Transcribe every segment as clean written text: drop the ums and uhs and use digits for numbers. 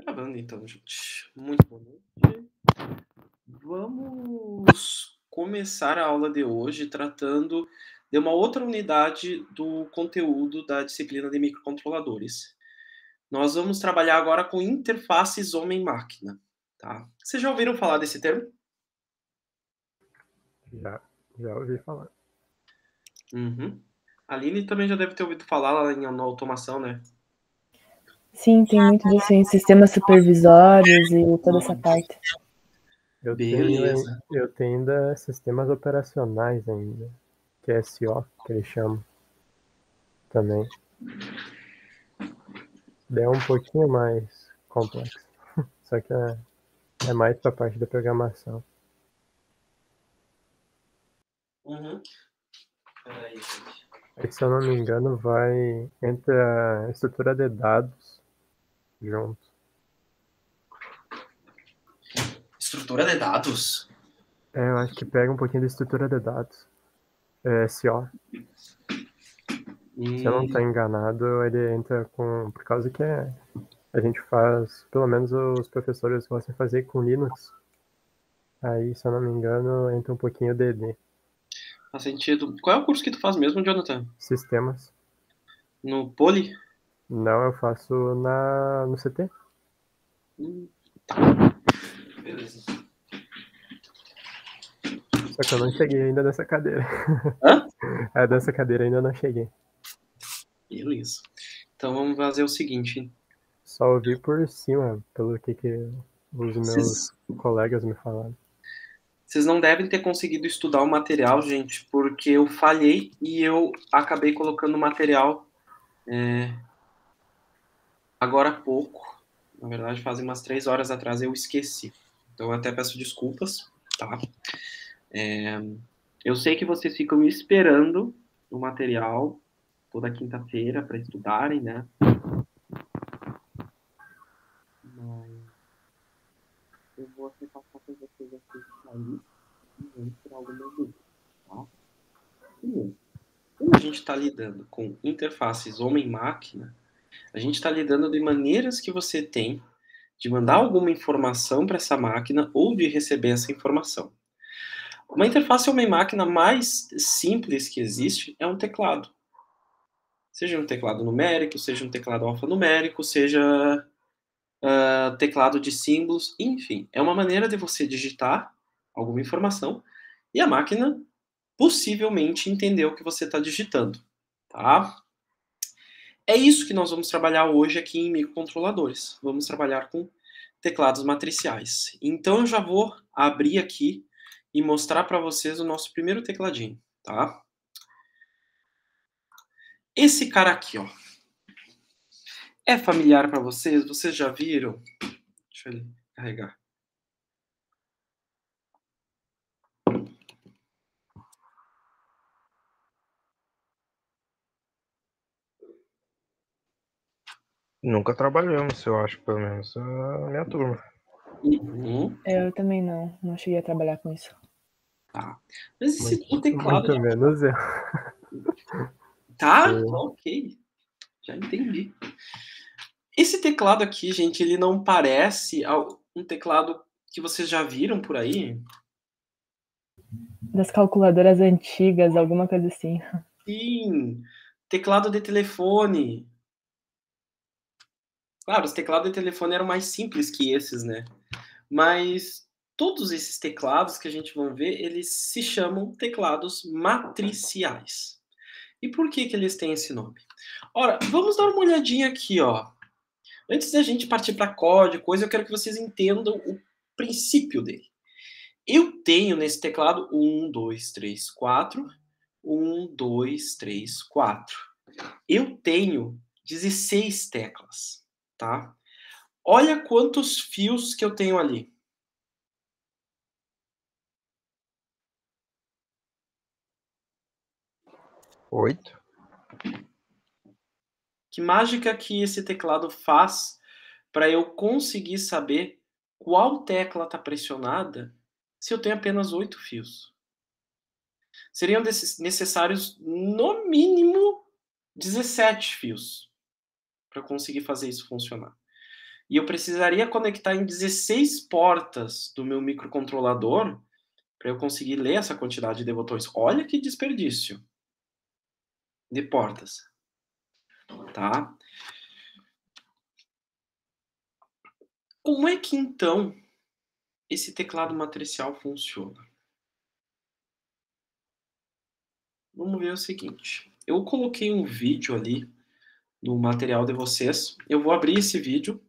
Gravando então, gente. Muito boa noite. Vamos começar a aula de hoje tratando de uma outra unidade do conteúdo da disciplina de microcontroladores. Nós vamos trabalhar agora com interfaces homem-máquina, tá? Vocês já ouviram falar desse termo? Já ouvi falar. Uhum. A Aline também já deve ter ouvido falar lá na automação, né? Sim, tem muito disso em sistemas supervisórios e toda essa parte. Beleza. Eu tenho ainda sistemas operacionais ainda, que é SO, que eles chamam também. É um pouquinho mais complexo, só que é mais para a parte da programação. Uhum. Peraí, gente. Aí, se eu não me engano, vai entre a estrutura de dados junto. Estrutura de dados? Eu acho que pega um pouquinho da estrutura de dados. É SO. Se eu não estou enganado, ele entra com... Por causa que a gente faz, pelo menos os professores gostam de fazer com Linux. Aí, se eu não me engano, entra um pouquinho DD. Faz sentido. Qual é o curso que tu faz mesmo, Jonathan? Sistemas. No Poli? Não, eu faço no CT. Tá. Beleza. Só que eu não cheguei ainda nessa cadeira. Hã? Dessa cadeira ainda não cheguei. Beleza. Então vamos fazer o seguinte. Só ouvi por cima, pelo que os meus colegas me falaram. Vocês não devem ter conseguido estudar o material, gente, porque eu falhei e eu acabei colocando o material agora há pouco. Na verdade, fazem umas 3 horas atrás eu esqueci. Então eu até peço desculpas, tá? Eu sei que vocês ficam esperando o material toda quinta-feira para estudarem, né? Mas eu vou até passar para vocês aqui sair e vamos tirar algumas dúvidas, tá? Primeiro, como a gente está lidando com interfaces homem-máquina, a gente está lidando de maneiras que você tem de mandar alguma informação para essa máquina ou de receber essa informação. Uma interface homem-máquina mais simples que existe é um teclado. Seja um teclado numérico, seja um teclado alfanumérico, seja teclado de símbolos, enfim. É uma maneira de você digitar alguma informação e a máquina possivelmente entender o que você está digitando, tá? É isso que nós vamos trabalhar hoje aqui em microcontroladores. Vamos trabalhar com teclados matriciais. Então eu já vou abrir aqui e mostrar para vocês o nosso primeiro tecladinho, tá? Esse cara aqui, ó. É familiar para vocês? Vocês já viram? Deixa ele carregar. Nunca trabalhamos, eu acho, pelo menos a minha turma. Uhum. Eu também não cheguei a trabalhar com isso. Tá. Mas o teclado... Muito menos eu. Tá? Ok. Já entendi. Esse teclado aqui, gente, ele não parece um teclado que vocês já viram por aí? Das calculadoras antigas, alguma coisa assim. Sim. Teclado de telefone. Claro, os teclados de telefone eram mais simples que esses, né? Mas todos esses teclados que a gente vai ver, eles se chamam teclados matriciais. E por que eles têm esse nome? Ora, vamos dar uma olhadinha aqui, ó. Antes da gente partir para código, coisa, eu quero que vocês entendam o princípio dele. Eu tenho nesse teclado 1, 2, 3, 4. 1, 2, 3, 4. Eu tenho 16 teclas, tá? Olha quantos fios que eu tenho ali. 8. Que mágica que esse teclado faz para eu conseguir saber qual tecla está pressionada se eu tenho apenas 8 fios? Seriam necessários, no mínimo, 17 fios para conseguir fazer isso funcionar. e eu precisaria conectar em 16 portas do meu microcontrolador para eu conseguir ler essa quantidade de botões. Olha que desperdício de portas, tá? Como é que, então, esse teclado matricial funciona? Vamos ver o seguinte. Eu coloquei um vídeo ali no material de vocês. Eu vou abrir esse vídeo.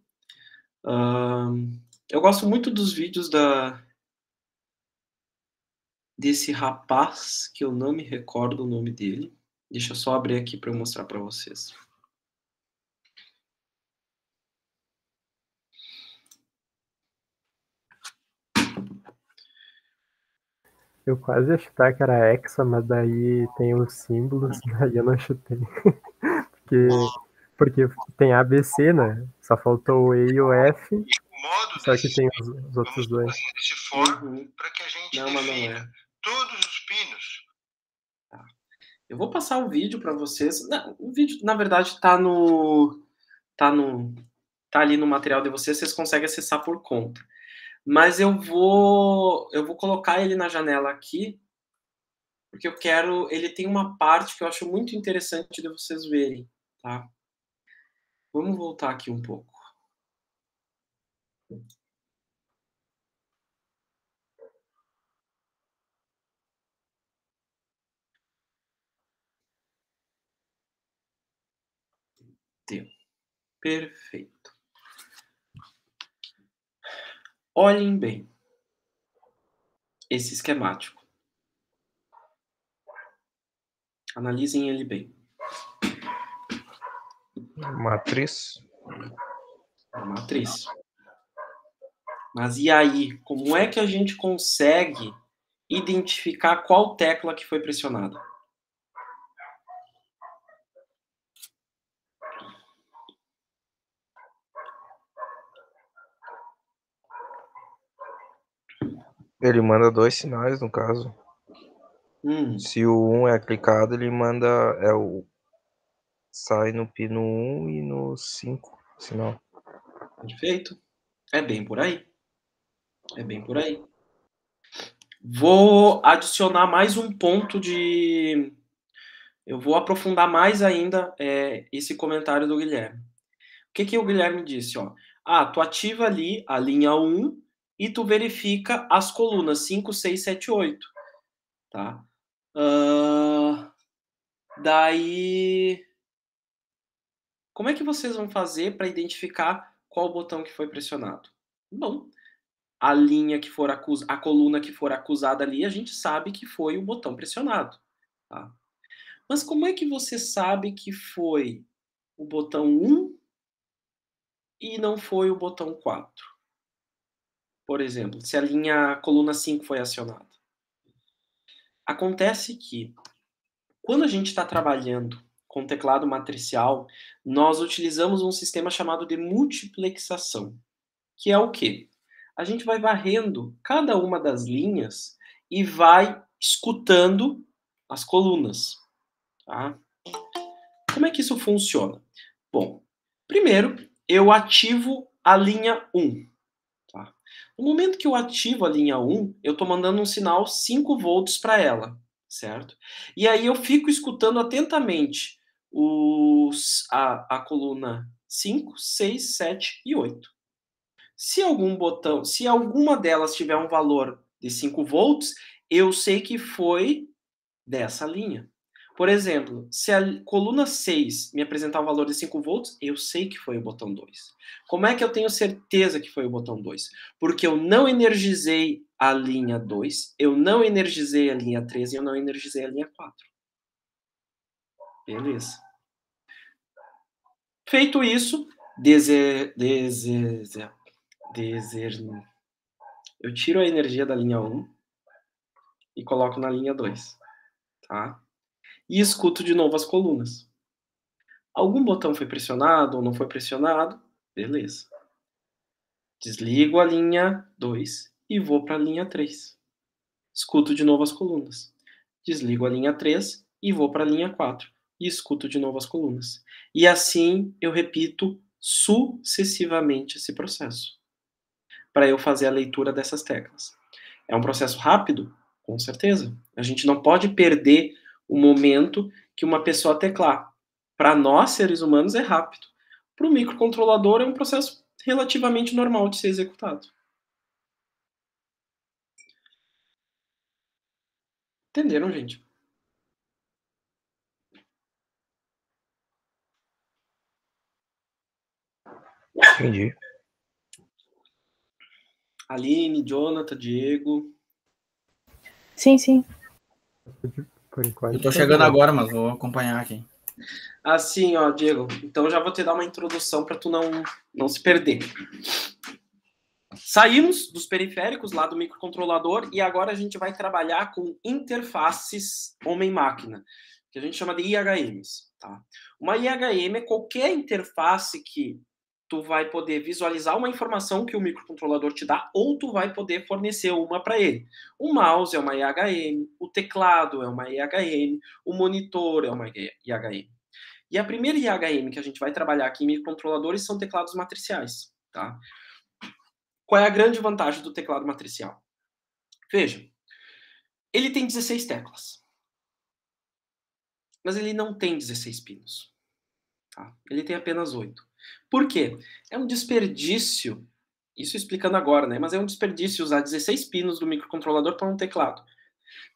Eu gosto muito dos vídeos desse rapaz, que eu não me recordo o nome dele. Deixa eu só abrir aqui para eu mostrar para vocês. Eu quase ia chutar que era Hexa, mas daí tem os símbolos, daí eu não chutei. Porque tem ABC, né? Só faltou o E e o F, só que tem os outros dois. Desse for, para que a gente não, mas não é. Todos os pinos. Tá. Eu vou passar o vídeo para vocês. Não, o vídeo, na verdade, tá ali no material de vocês conseguem acessar por conta. Mas eu vou colocar ele na janela aqui, porque ele tem uma parte que eu acho muito interessante de vocês verem, tá? Vamos voltar aqui um pouco. Deu. Perfeito. Olhem bem esse esquemático. Analisem ele bem. Matriz. A matriz. Mas e aí? Como é que a gente consegue identificar qual tecla que foi pressionada? Ele manda 2 sinais, no caso. Se o 1 é clicado, ele manda... sai no pino 1 e no 5, sinal. Perfeito. É bem por aí. É bem por aí. Vou adicionar mais um ponto de... Eu vou aprofundar mais ainda esse comentário do Guilherme. O que o Guilherme disse? Ó? Tu ativa ali a linha 1 e tu verifica as colunas 5, 6, 7, 8. Tá? Daí... Como é que vocês vão fazer para identificar qual botão que foi pressionado? Bom, a linha que for a coluna que for acusada ali, a gente sabe que foi o botão pressionado. Tá? Mas como é que você sabe que foi o botão 1 e não foi o botão 4? Por exemplo, se a coluna 5 foi acionada. Acontece que, quando a gente está trabalhando com teclado matricial, nós utilizamos um sistema chamado de multiplexação, que é o quê? A gente vai varrendo cada uma das linhas e vai escutando as colunas. Tá? Como é que isso funciona? Bom, primeiro eu ativo a linha 1. Tá? No momento que eu ativo a linha 1, eu estou mandando um sinal 5 volts para ela, certo? E aí eu fico escutando atentamente a coluna 5, 6, 7 e 8. Se alguma delas tiver um valor de 5 volts, eu sei que foi dessa linha. Por exemplo, se a coluna 6 me apresentar um valor de 5 volts, eu sei que foi o botão 2. Como é que eu tenho certeza que foi o botão 2? Porque eu não energizei a linha 2, eu não energizei a linha 3 e eu não energizei a linha 4. Beleza. Feito isso, eu tiro a energia da linha 1 e coloco na linha 2. Tá? E escuto de novo as colunas. Algum botão foi pressionado ou não foi pressionado? Beleza. Desligo a linha 2 e vou para a linha 3. Escuto de novo as colunas. Desligo a linha 3 e vou para a linha 4. E escuto de novo as colunas. E assim eu repito sucessivamente esse processo, para eu fazer a leitura dessas teclas. É um processo rápido? Com certeza. A gente não pode perder o momento que uma pessoa teclar. Para nós, seres humanos, é rápido. Para o microcontrolador, é um processo relativamente normal de ser executado. Entenderam, gente? Entendi. Aline, Jonathan, Diego. Sim, sim. Por enquanto. Eu tô chegando agora, mas vou acompanhar aqui. Assim, ó, Diego. Então já vou te dar uma introdução para tu não se perder. Saímos dos periféricos lá do microcontrolador e agora a gente vai trabalhar com interfaces homem-máquina, que a gente chama de IHMs. Tá? Uma IHM é qualquer interface que tu vai poder visualizar uma informação que o microcontrolador te dá ou tu vai poder fornecer uma para ele. O mouse é uma IHM, o teclado é uma IHM, o monitor é uma IHM. E a primeira IHM que a gente vai trabalhar aqui em microcontroladores são teclados matriciais. Tá? Qual é a grande vantagem do teclado matricial? Veja, ele tem 16 teclas. Mas ele não tem 16 pinos. Tá? Ele tem apenas 8. Por quê? É um desperdício, isso explicando agora, né? Mas é um desperdício usar 16 pinos do microcontrolador para um teclado.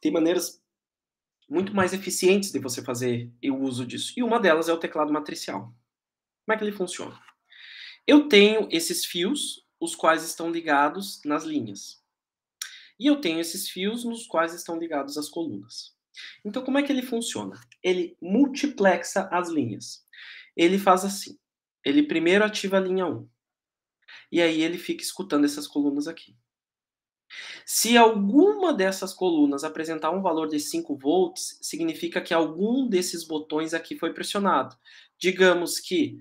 Tem maneiras muito mais eficientes de você fazer o uso disso. E uma delas é o teclado matricial. Como é que ele funciona? Eu tenho esses fios, os quais estão ligados nas linhas. E eu tenho esses fios nos quais estão ligados as colunas. Então, como é que ele funciona? Ele multiplexa as linhas. Ele faz assim. Ele primeiro ativa a linha 1. E aí ele fica escutando essas colunas aqui. Se alguma dessas colunas apresentar um valor de 5 volts, significa que algum desses botões aqui foi pressionado. Digamos que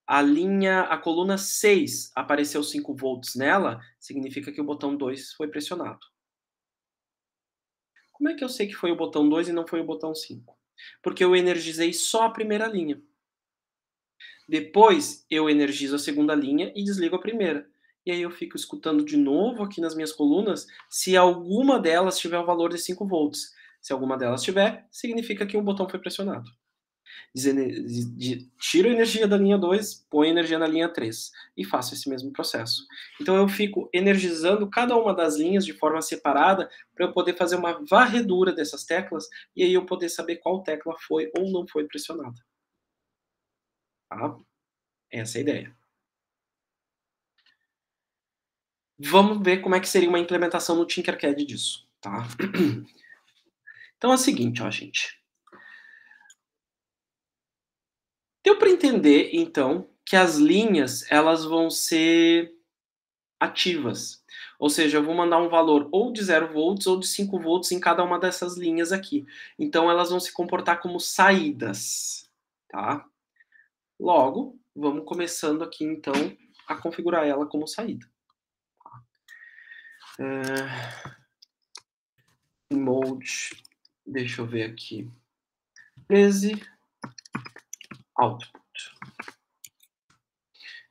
a coluna 6 apareceu 5 volts nela, significa que o botão 2 foi pressionado. Como é que eu sei que foi o botão 2 e não foi o botão 5? Porque eu energizei só a primeira linha. Depois, eu energizo a segunda linha e desligo a primeira. E aí eu fico escutando de novo aqui nas minhas colunas se alguma delas tiver o valor de 5 volts. Se alguma delas tiver, significa que um botão foi pressionado. Tiro a energia da linha 2, põe energia na linha 3 e faço esse mesmo processo. Então eu fico energizando cada uma das linhas de forma separada para eu poder fazer uma varredura dessas teclas e aí eu poder saber qual tecla foi ou não foi pressionada. Tá? Essa é a ideia. Vamos ver como é que seria uma implementação no Tinkercad disso. Tá? Então é o seguinte, ó, gente. Deu para entender, então, que as linhas elas vão ser ativas. Ou seja, eu vou mandar um valor ou de 0 volts ou de 5 volts em cada uma dessas linhas aqui. Então, elas vão se comportar como saídas. Tá? Logo, vamos começando aqui, então, a configurar ela como saída. Mode, deixa eu ver aqui. 13, output.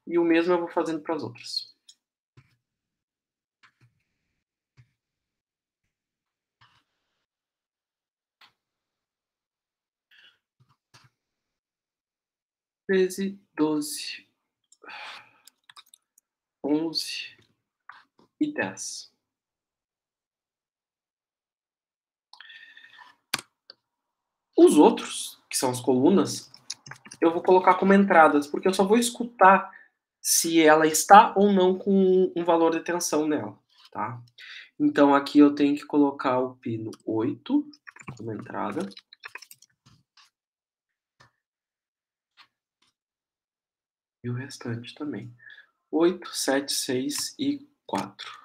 E o mesmo eu vou fazendo para as outras. Treze, 12, 11 e 10. Os outros, que são as colunas, eu vou colocar como entradas, porque eu só vou escutar se ela está ou não com um valor de tensão nela, tá? Então aqui eu tenho que colocar o pino 8 como entrada. E o restante também. 8, 7, 6 e 4.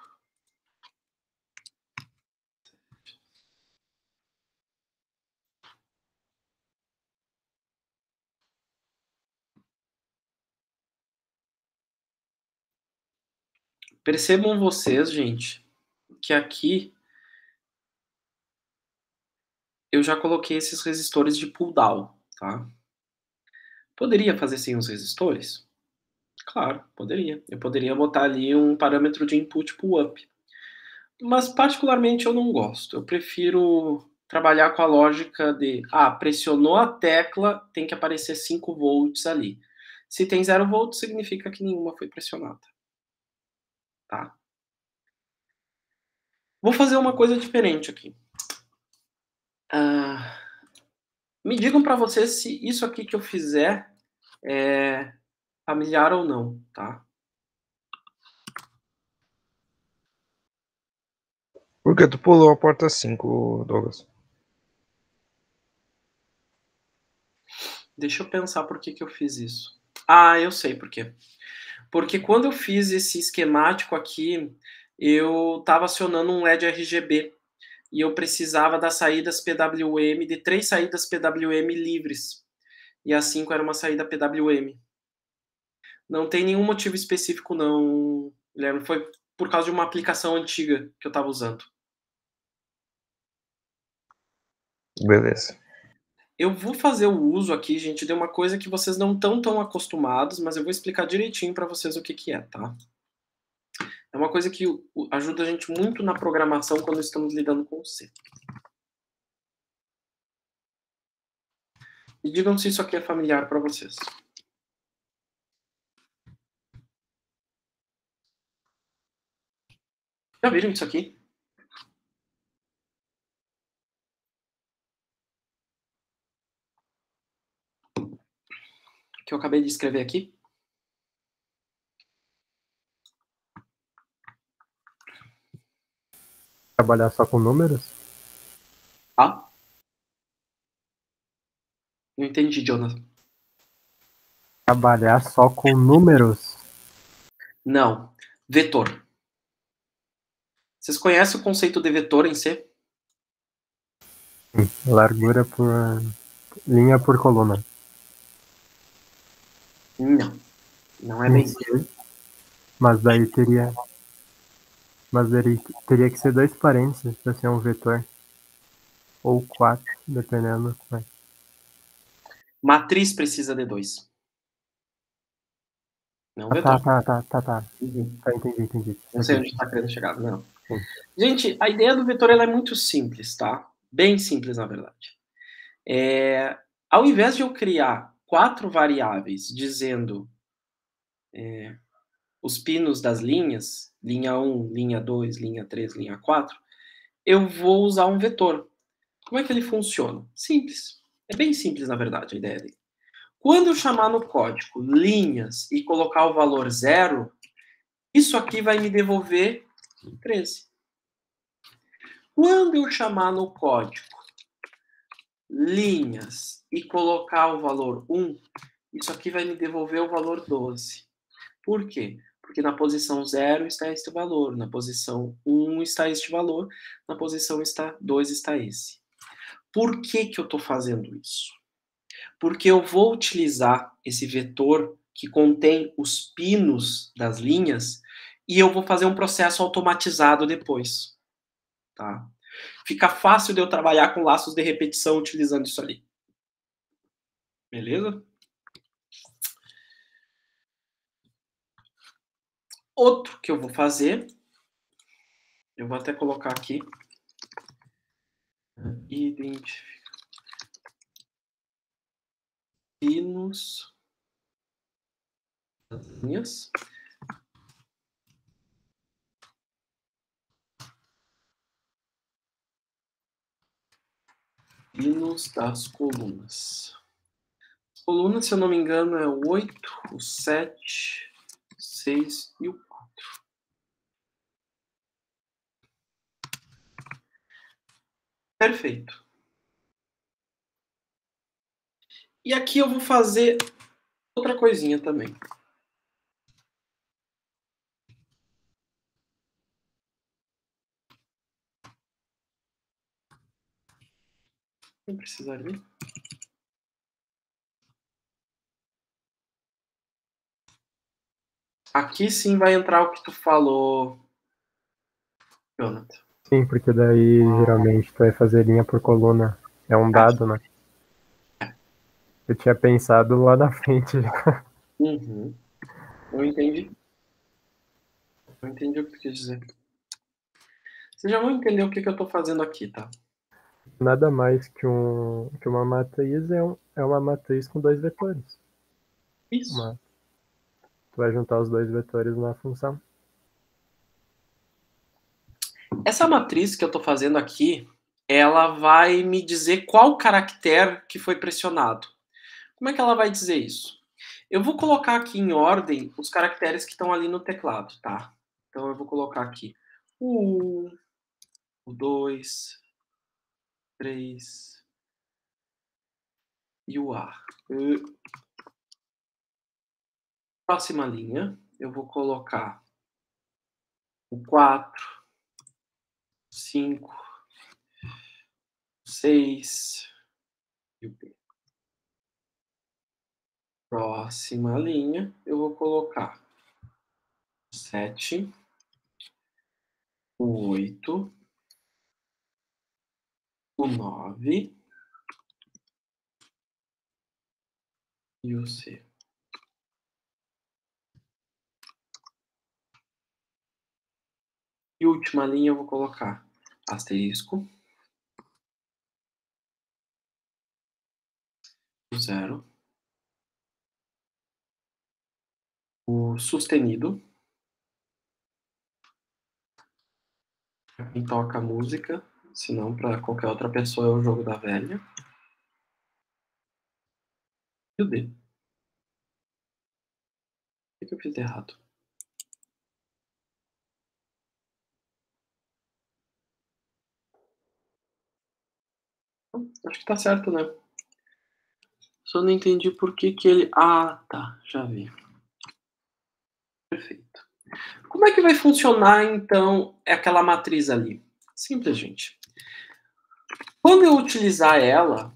Percebam vocês, gente, que aqui eu já coloquei esses resistores de pull down, tá? Poderia fazer sem os resistores? Claro, poderia. Eu poderia botar ali um parâmetro de input pull-up. Mas, particularmente, eu não gosto. Eu prefiro trabalhar com a lógica de, pressionou a tecla, tem que aparecer 5 volts ali. Se tem 0 volts, significa que nenhuma foi pressionada. Tá? Vou fazer uma coisa diferente aqui. Me digam para vocês se isso aqui que eu fizer é familiar ou não, tá? Por que tu pulou a porta 5, Douglas? Deixa eu pensar por que eu fiz isso. Eu sei por quê. Porque quando eu fiz esse esquemático aqui, eu estava acionando um LED RGB e eu precisava das saídas PWM, de 3 saídas PWM livres. E a 5 era uma saída PWM. Não tem nenhum motivo específico não, Guilherme. Foi por causa de uma aplicação antiga que eu estava usando. Beleza. Eu vou fazer o uso aqui, gente, de uma coisa que vocês não estão tão acostumados, mas eu vou explicar direitinho para vocês o que é, tá? É uma coisa que ajuda a gente muito na programação quando estamos lidando com C. E digam se isso aqui é familiar para vocês. Já viram isso aqui? Que eu acabei de escrever aqui? Trabalhar só com números? Não entendi, Jonathan. Trabalhar só com números? Não. Vetor. Vocês conhecem o conceito de vetor em C? Largura por linha por coluna. Não. Não é bem isso. Mas daí teria que ser 2 parênteses para ser um vetor. Ou 4, dependendo. Matriz precisa de 2. Não vetor. Tá. Uhum. Tá, entendi. Não sei onde está querendo chegar, não. Gente, a ideia do vetor ela é muito simples, tá? Bem simples, na verdade. Ao invés de eu criar 4 variáveis dizendo os pinos das linhas, linha 1, linha 2, linha 3, linha 4, eu vou usar um vetor. Como é que ele funciona? Simples. É bem simples, na verdade, a ideia dele. Quando eu chamar no código linhas e colocar o valor 0, isso aqui vai me devolver 13. Quando eu chamar no código linhas e colocar o valor 1, isso aqui vai me devolver o valor 12. Por quê? Porque na posição 0 está este valor, na posição 1 está este valor, na posição 2 está esse. Por que eu estou fazendo isso? Porque eu vou utilizar esse vetor que contém os pinos das linhas e eu vou fazer um processo automatizado depois. Tá? Fica fácil de eu trabalhar com laços de repetição utilizando isso ali. Beleza? Outro que eu vou fazer, eu vou até colocar aqui, identificar pinos das linhas. Pinos das colunas. As colunas, se eu não me engano, é o 8, o 7, o 6 e o 4. Perfeito. E aqui eu vou fazer outra coisinha também. Não precisaria. Aqui sim vai entrar o que tu falou, Jonathan. Sim, porque daí geralmente tu vai fazer linha por coluna. É um dado, né? Eu tinha pensado lá na frente. Uhum. Eu entendi. Eu entendi o que tu quis dizer. Vocês já vão entender o que eu estou fazendo aqui, tá? Nada mais que uma matriz é uma matriz com dois vetores. Isso. Tu vai juntar os dois vetores na função. Essa matriz que eu estou fazendo aqui, ela vai me dizer qual caractere que foi pressionado. Como é que ela vai dizer isso? Eu vou colocar aqui em ordem os caracteres que estão ali no teclado, tá? Então eu vou colocar aqui o 1, o 2, 3 e o A. Próxima linha, eu vou colocar o 4, 5, 6 e o B. Próxima linha, eu vou colocar o 7, o 8, o 9 e o C. E última linha eu vou colocar asterisco, o 0, o sustenido, pra quem toca música, senão para qualquer outra pessoa é o jogo da velha, e o D. O que eu fiz de errado? Acho que tá certo, né? Só não entendi por que ele... Ah, tá. Já vi. Perfeito. Como é que vai funcionar, então, aquela matriz ali? Simples, gente. Quando eu utilizar ela,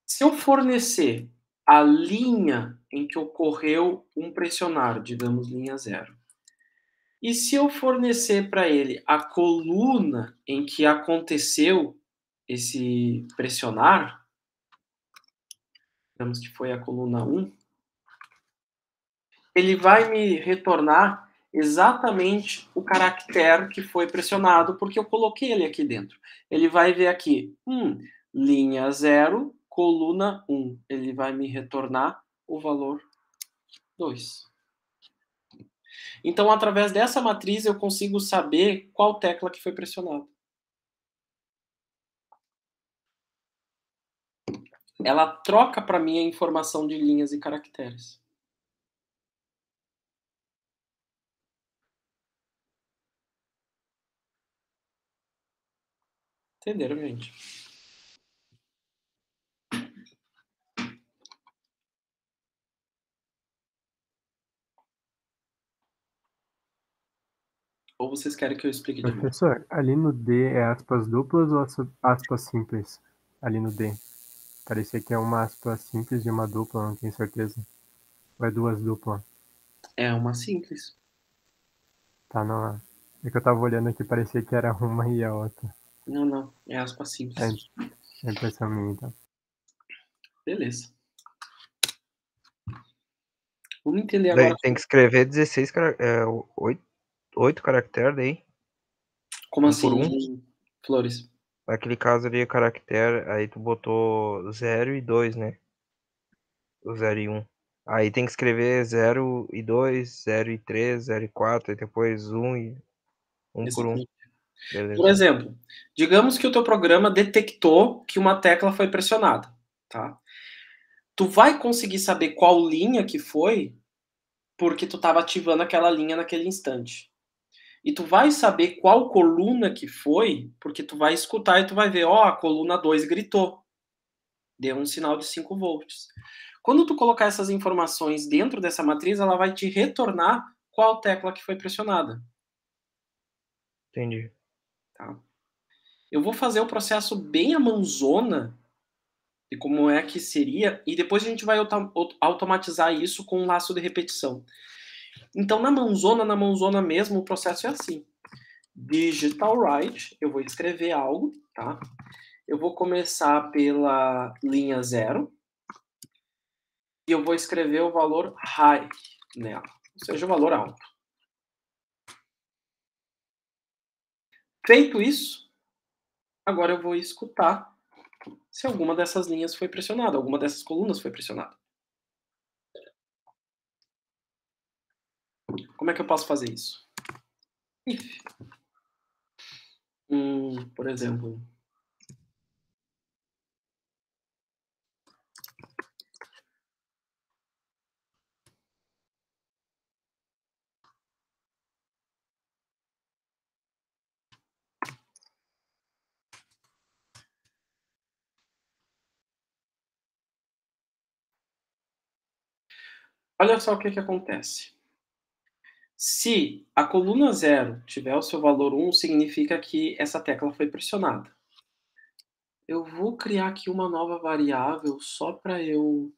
se eu fornecer a linha em que ocorreu um pressionar, digamos, linha 0, e se eu fornecer para ele a coluna em que aconteceu esse pressionar, digamos que foi a coluna 1, ele vai me retornar exatamente o caractere que foi pressionado, porque eu coloquei ele aqui dentro. Ele vai ver aqui, linha 0, coluna 1. Ele vai me retornar o valor 2. Então, através dessa matriz, eu consigo saber qual tecla que foi pressionada. Ela troca para mim a informação de linhas e caracteres. Entenderam, gente? Ou vocês querem que eu explique de novo? Professor, ali no D é aspas duplas ou aspas simples? Ali no D. Parecia que é uma aspa simples e uma dupla, não tenho certeza. Ou é duas duplas? É uma simples. Tá, não é. É que eu tava olhando aqui, parecia que era uma e a outra. Não. É aspa simples. É impressão minha, então. Beleza. Vamos entender agora. Daí tem que escrever 8 caracteres daí. Como assim, por um. Flores? Naquele caso ali, o caractere, aí tu botou 0 e 2, né? O 0 e 1. Aí tem que escrever 0 e 2, 0 e 3, 0 e 4, e depois 1 e 1 por 1. Beleza. Por exemplo, digamos que o teu programa detectou que uma tecla foi pressionada, tá? Tu vai conseguir saber qual linha que foi porque tu estava ativando aquela linha naquele instante. E tu vai saber qual coluna que foi porque tu vai escutar e tu vai ver, a coluna 2 gritou. Deu um sinal de 5 volts. Quando tu colocar essas informações dentro dessa matriz, ela vai te retornar qual tecla que foi pressionada. Entendi. Tá? Eu vou fazer o processo bem à mãozona de como é que seria, e depois a gente vai automatizar isso com um laço de repetição. Então, na mãozona mesmo, o processo é assim. Digital write, eu vou escrever algo, tá? Eu vou começar pela linha 0, e eu vou escrever o valor high nela. ou seja, o valor alto. Feito isso, agora eu vou escutar se alguma dessas linhas foi pressionada, alguma dessas colunas foi pressionada. Como é que eu posso fazer isso? If. Por exemplo, olha só o que acontece. Se a coluna 0 tiver o seu valor 1, significa que essa tecla foi pressionada. Eu vou criar aqui uma nova variável só para eu...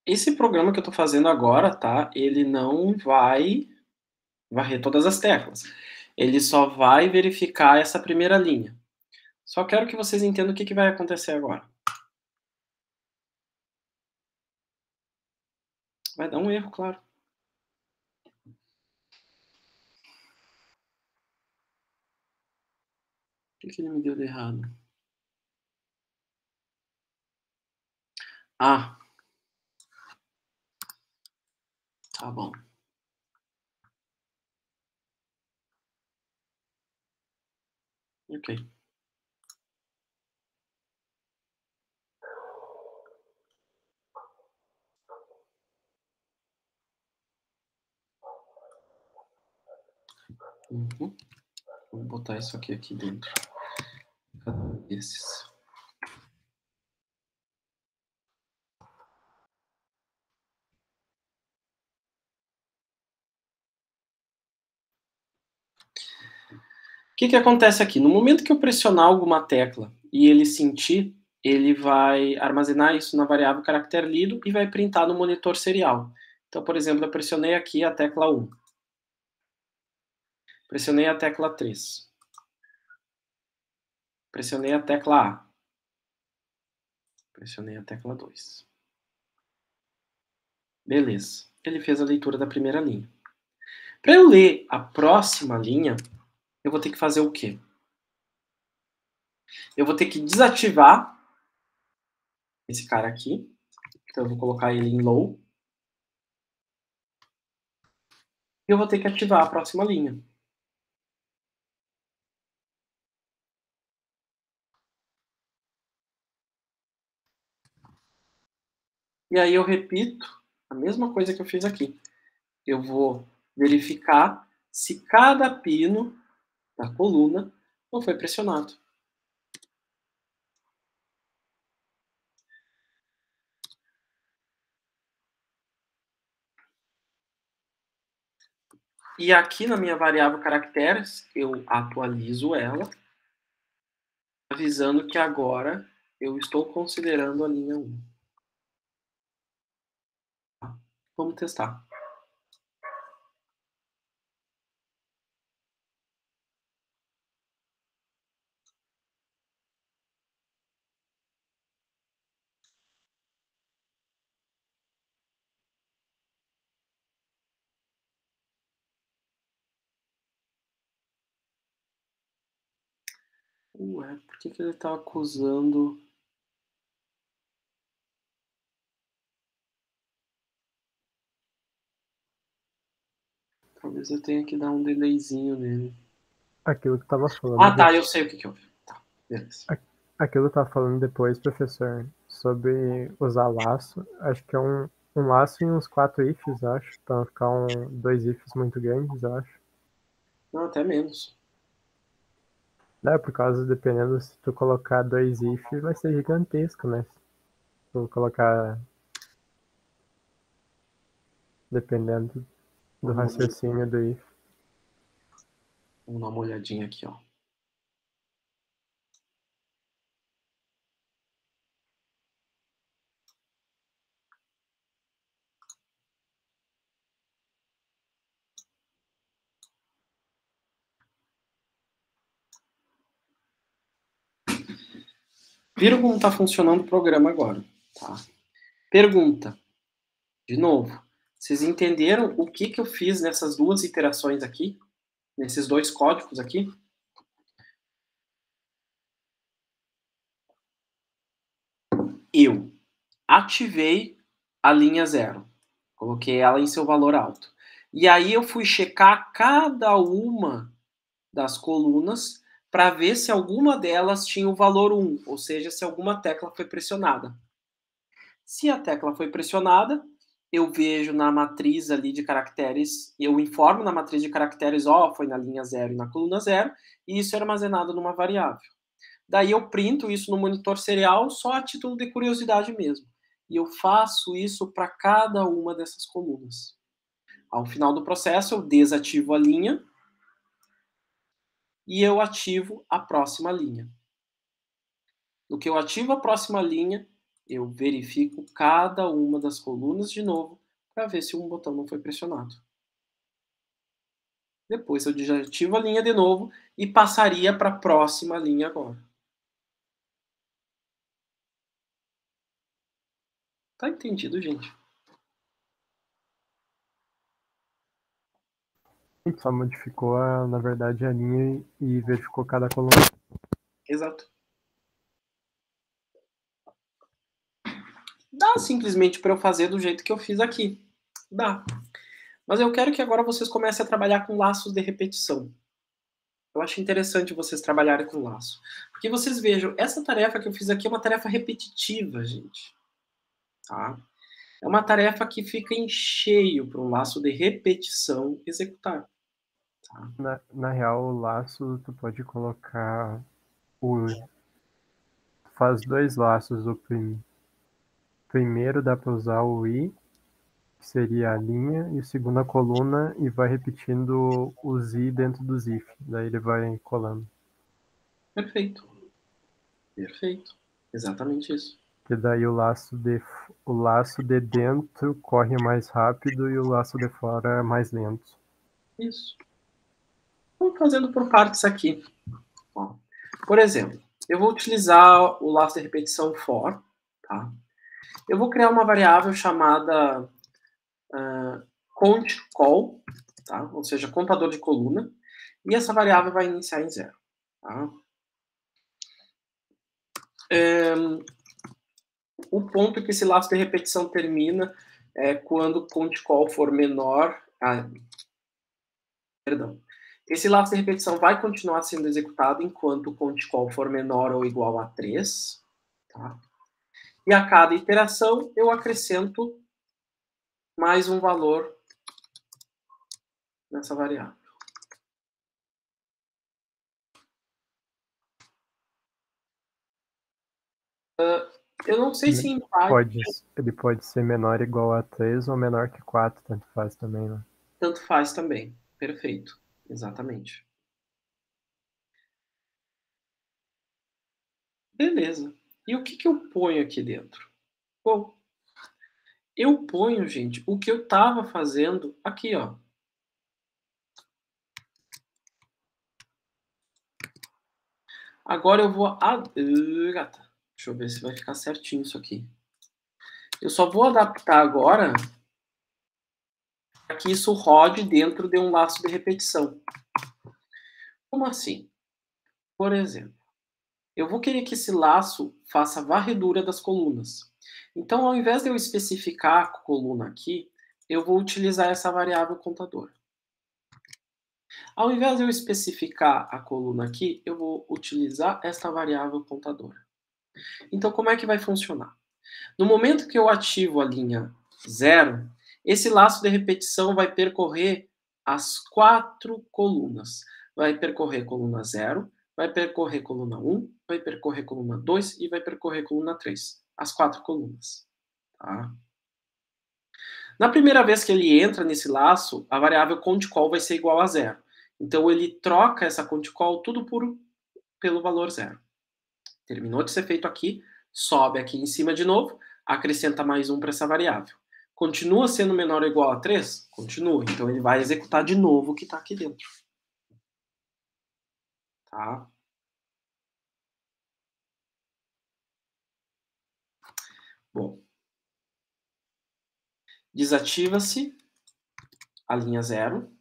Esse programa que eu estou fazendo agora, tá? Ele não vai varrer todas as teclas. Ele só vai verificar essa primeira linha. Só quero que vocês entendam o que vai acontecer agora. Vai dar um erro, claro. O que ele me deu de errado? Ah. Tá bom. Ok. Vou botar isso aqui dentro. Cadê esses? O que acontece aqui? No momento que eu pressionar alguma tecla e ele sentir, ele vai armazenar isso na variável caractere lido e vai printar no monitor serial. Então, por exemplo, eu pressionei aqui a tecla 1. Pressionei a tecla 3. Pressionei a tecla A. Pressionei a tecla 2. Beleza. Ele fez a leitura da primeira linha. Para eu ler a próxima linha, eu vou ter que fazer o quê? Eu vou ter que desativar esse cara aqui. Então eu vou colocar ele em low. E eu vou ter que ativar a próxima linha. E aí eu repito a mesma coisa que eu fiz aqui. Eu vou verificar se cada pino da coluna não foi pressionado. E aqui na minha variável caracteres, eu atualizo ela, avisando que agora eu estou considerando a linha 1. Vamos testar. Ué, por que ele está acusando... Talvez eu tenha que dar um delayzinho nele. Aquilo que eu tava falando. Ah, tá, eu sei o que houve. Tá, beleza. Aquilo que eu tava falando depois, professor, sobre usar laço. Acho que é um laço e uns 4 ifs, acho. Pra não ficar 2 ifs muito grandes, eu acho. Não, até menos. Por causa, dependendo, se tu colocar 2 ifs, vai ser gigantesco, né? Se tu colocar... Dependendo do raciocínio do if. Vamos dar uma olhadinha aqui, ó. Viram como está funcionando o programa agora, tá? Pergunta, de novo, vocês entenderam o que eu fiz nessas 2 iterações aqui? Nesses 2 códigos aqui? Eu ativei a linha 0. Coloquei ela em seu valor alto. E aí eu fui checar cada uma das colunas para ver se alguma delas tinha o valor 1, ou seja, se alguma tecla foi pressionada. Se a tecla foi pressionada, eu vejo na matriz ali de caracteres, eu informo na matriz de caracteres, ó, foi na linha 0 e na coluna 0, e isso é armazenado numa variável. Daí eu printo isso no monitor serial só a título de curiosidade mesmo. E eu faço isso para cada uma dessas colunas. Ao final do processo, eu desativo a linha e eu ativo a próxima linha. No que eu ativo a próxima linha, eu verifico cada uma das colunas de novo para ver se um botão não foi pressionado. Depois eu desativo a linha de novo e passaria para a próxima linha agora. Tá entendido, gente? Só modificou, na verdade, a linha e verificou cada coluna. Exato. Dá simplesmente para eu fazer do jeito que eu fiz aqui. Dá. Mas eu quero que agora vocês comecem a trabalhar com laços de repetição. Eu acho interessante vocês trabalharem com laço. Porque vocês vejam, essa tarefa que eu fiz aqui é uma tarefa repetitiva, gente. Tá? É uma tarefa que fica em cheio para um laço de repetição executar. Tá? Na real, o laço, tu pode colocar faz 2 laços. O primeiro dá para usar o i, que seria a linha, e o segundo a coluna, e vai repetindo os i dentro dos if. Daí ele vai colando. Perfeito. Perfeito. Exatamente isso. Que daí o laço de dentro corre mais rápido e o laço de fora é mais lento. Isso. Vamos fazendo por partes aqui. Ó, por exemplo, eu vou utilizar o laço de repetição for. Tá? Eu vou criar uma variável chamada countCall, tá? Ou seja, contador de coluna. E essa variável vai iniciar em 0. Tá? O ponto que esse laço de repetição termina é quando o countCall for menor... perdão. Esse laço de repetição vai continuar sendo executado enquanto o countCall for menor ou igual a 3. Tá? E a cada iteração eu acrescento mais um valor nessa variável. Eu não sei se empate Ele pode ser menor ou igual a 3 ou menor que 4, tanto faz também, né? tanto faz também. Perfeito. Exatamente. Beleza. E o que eu ponho aqui dentro? Bom, eu ponho, gente, o que eu estava fazendo aqui, ó. Agora eu vou... Deixa eu ver se vai ficar certinho isso aqui. Eu só vou adaptar agora para que isso rode dentro de um laço de repetição. Como assim? Por exemplo, eu vou querer que esse laço faça varredura das colunas. Então, ao invés de eu especificar a coluna aqui, eu vou utilizar essa variável contador. Ao invés de eu especificar a coluna aqui, eu vou utilizar esta variável contadora. Então, como é que vai funcionar? No momento que eu ativo a linha 0, esse laço de repetição vai percorrer as 4 colunas. Vai percorrer coluna 0, vai percorrer coluna 1, vai percorrer coluna 2 e vai percorrer coluna 3. As 4 colunas. Tá? Na primeira vez que ele entra nesse laço, a variável CountCall vai ser igual a 0. Então, ele troca essa CountCall tudo pelo valor 0. Terminou de ser feito aqui, sobe aqui em cima de novo, acrescenta mais 1 para essa variável. Continua sendo menor ou igual a 3? Continua. Então, ele vai executar de novo o que está aqui dentro. Tá? Bom. Desativa-se a linha 0.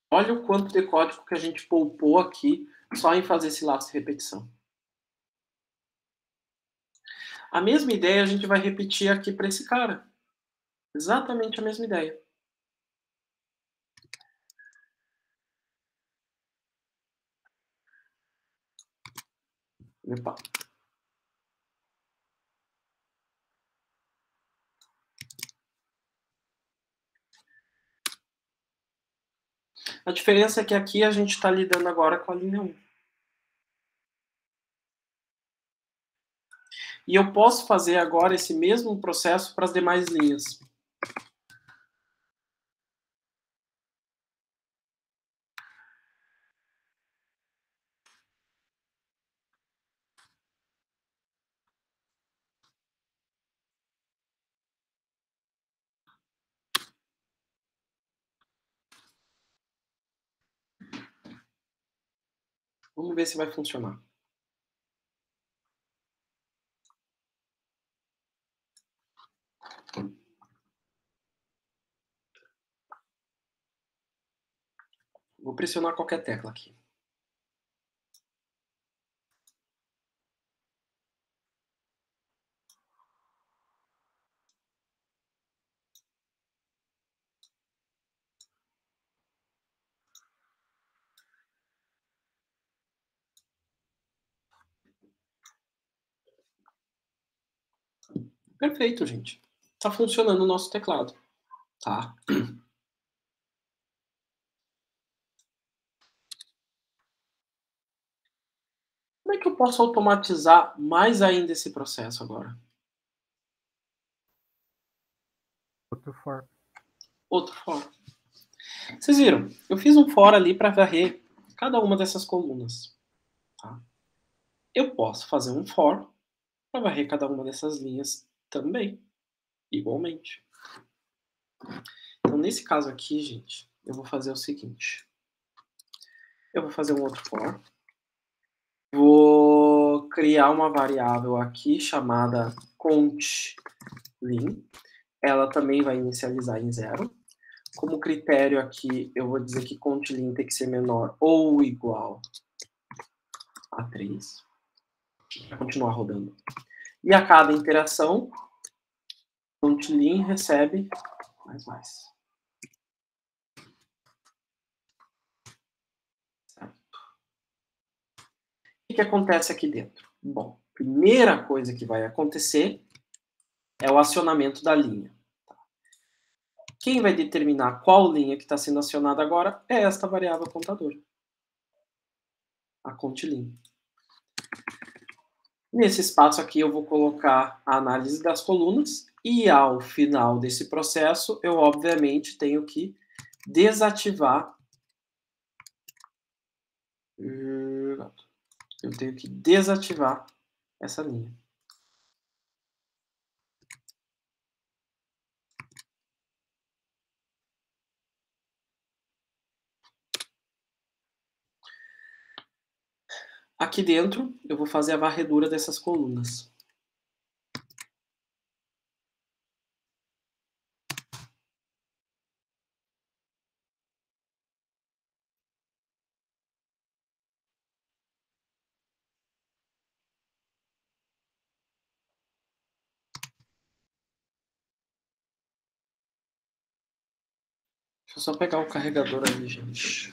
Olha o quanto de código que a gente poupou aqui só em fazer esse laço de repetição. A mesma ideia a gente vai repetir aqui para esse cara. Exatamente a mesma ideia. Opa. A diferença é que aqui a gente está lidando agora com a linha 1. E eu posso fazer agora esse mesmo processo para as demais linhas. Vamos ver se vai funcionar. Vou pressionar qualquer tecla aqui. Perfeito, gente. Está funcionando o nosso teclado. Tá? Como é que eu posso automatizar mais ainda esse processo agora? Outro for. Outro for. Vocês viram? Eu fiz um for ali para varrer cada uma dessas colunas. Tá? Eu posso fazer um for para varrer cada uma dessas linhas também, igualmente. Então, nesse caso aqui, gente, eu vou fazer o seguinte. Eu vou fazer um outro for. Vou criar uma variável aqui chamada countLin. Ela também vai inicializar em 0. Como critério aqui, eu vou dizer que countLin tem que ser menor ou igual a 3. Para continuar rodando. E a cada interação, countLin recebe mais. Certo. O que acontece aqui dentro? Bom, primeira coisa que vai acontecer é o acionamento da linha. O Quem vai determinar qual linha que está sendo acionada agora é esta variável contador, a contilin. Nesse espaço aqui eu vou colocar a análise das colunas e ao final desse processo eu obviamente tenho que desativar essa linha. Aqui dentro eu vou fazer a varredura dessas colunas. Deixa eu só pegar o carregador ali, gente.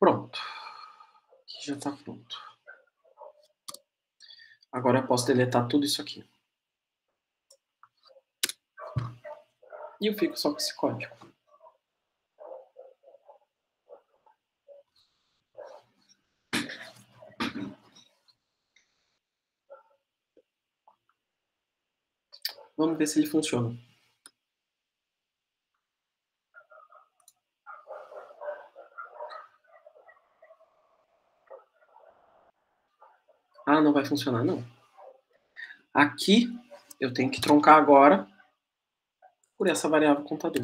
Pronto. Aqui já está pronto. Agora eu posso deletar tudo isso aqui. E eu fico só com esse código. Vamos ver se ele funciona. Ah, não vai funcionar, não. Aqui eu tenho que truncar agora por essa variável contador.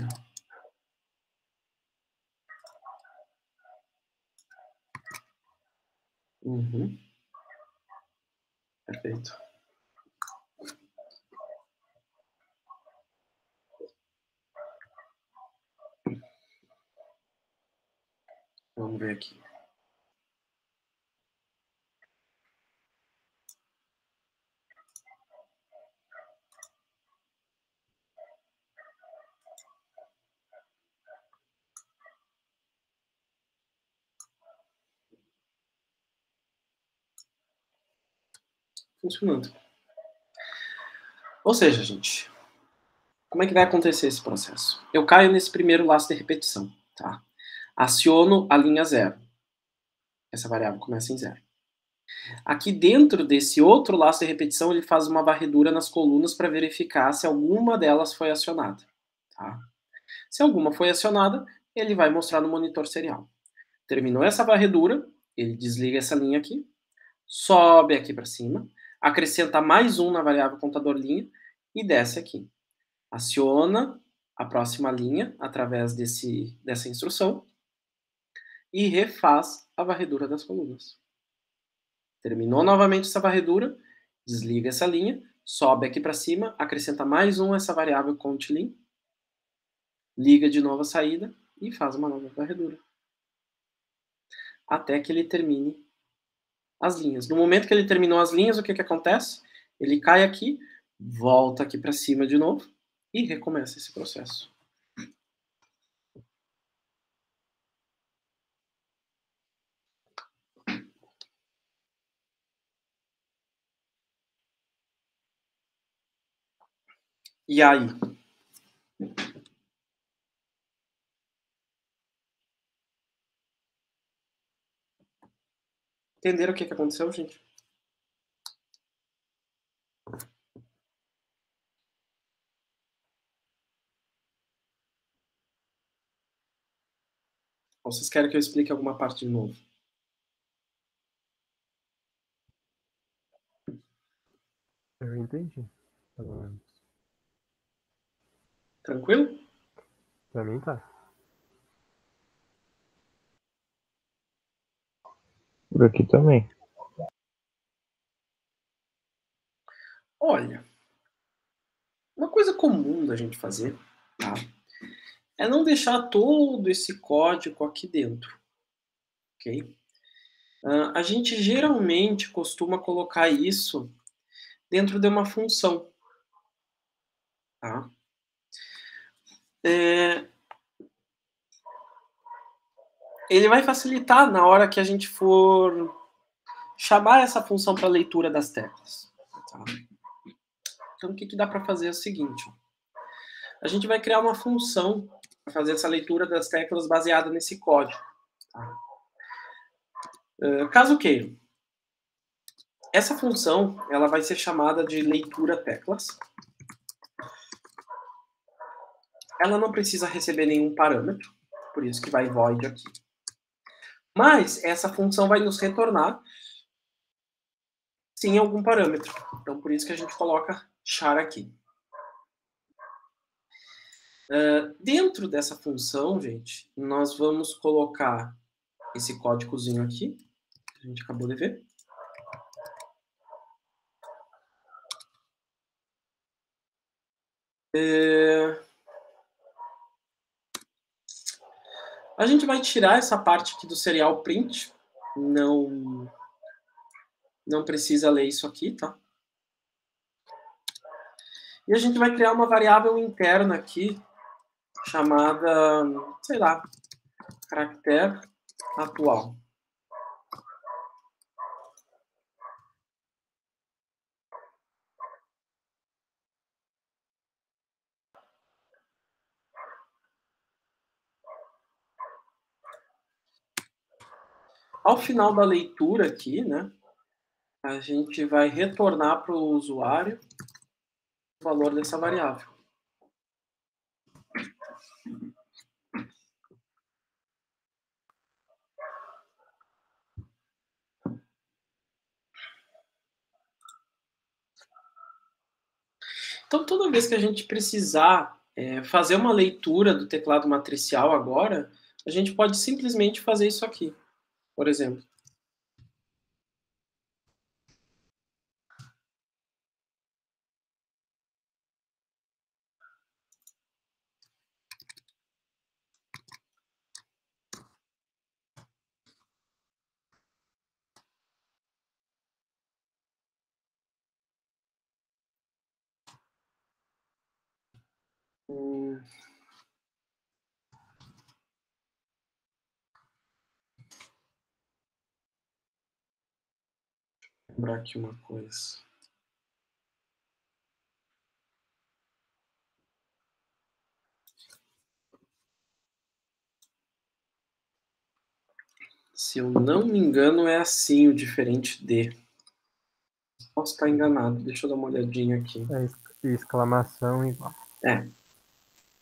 Perfeito. Vamos ver aqui. Funcionando. Ou seja, gente, como é que vai acontecer esse processo? Eu caio nesse primeiro laço de repetição, tá? Aciono a linha 0. Essa variável começa em 0. Aqui dentro desse outro laço de repetição, ele faz uma varredura nas colunas para verificar se alguma delas foi acionada, tá? Se alguma foi acionada, ele vai mostrar no monitor serial. Terminou essa varredura, ele desliga essa linha aqui, sobe aqui para cima, acrescenta mais um na variável contador linha e desce aqui. Aciona a próxima linha através dessa instrução e refaz a varredura das colunas. Terminou novamente essa varredura, desliga essa linha, sobe aqui para cima, acrescenta mais um essa variável contlin, liga de novo a saída e faz uma nova varredura. Até que ele termine as linhas. No momento que ele terminou as linhas, o que acontece? Ele cai aqui, volta aqui para cima de novo e recomeça esse processo. E aí? Entenderam o que aconteceu, gente? Ou vocês querem que eu explique alguma parte de novo? Eu entendi, pelo menos. Tranquilo? Pra mim tá. Por aqui também. Olha, uma coisa comum da gente fazer, tá? É não deixar todo esse código aqui dentro, ok? A gente geralmente costuma colocar isso dentro de uma função, tá? Ele vai facilitar na hora que a gente for chamar essa função para leitura das teclas, tá? Então, o que dá para fazer é o seguinte, ó. A gente vai criar uma função para fazer essa leitura das teclas baseada nesse código. Tá? Caso queira, essa função ela vai ser chamada de leitura teclas. Ela não precisa receber nenhum parâmetro, por isso que vai void aqui. Mas essa função vai nos retornar sim algum parâmetro. Então, por isso que a gente coloca char aqui. Dentro dessa função, gente, nós vamos colocar esse códigozinho aqui, que a gente acabou de ver. A gente vai tirar essa parte aqui do serial print. Não precisa ler isso aqui, tá? E a gente vai criar uma variável interna aqui, chamada, sei lá, caractere atual. Ao final da leitura aqui, né, a gente vai retornar para o usuário o valor dessa variável. Então, toda vez que a gente precisar fazer uma leitura do teclado matricial agora, a gente pode simplesmente fazer isso aqui, por exemplo. Lembrar aqui uma coisa. Se eu não me engano, é assim o diferente de. Posso estar enganado, deixa eu dar uma olhadinha aqui. É exclamação igual.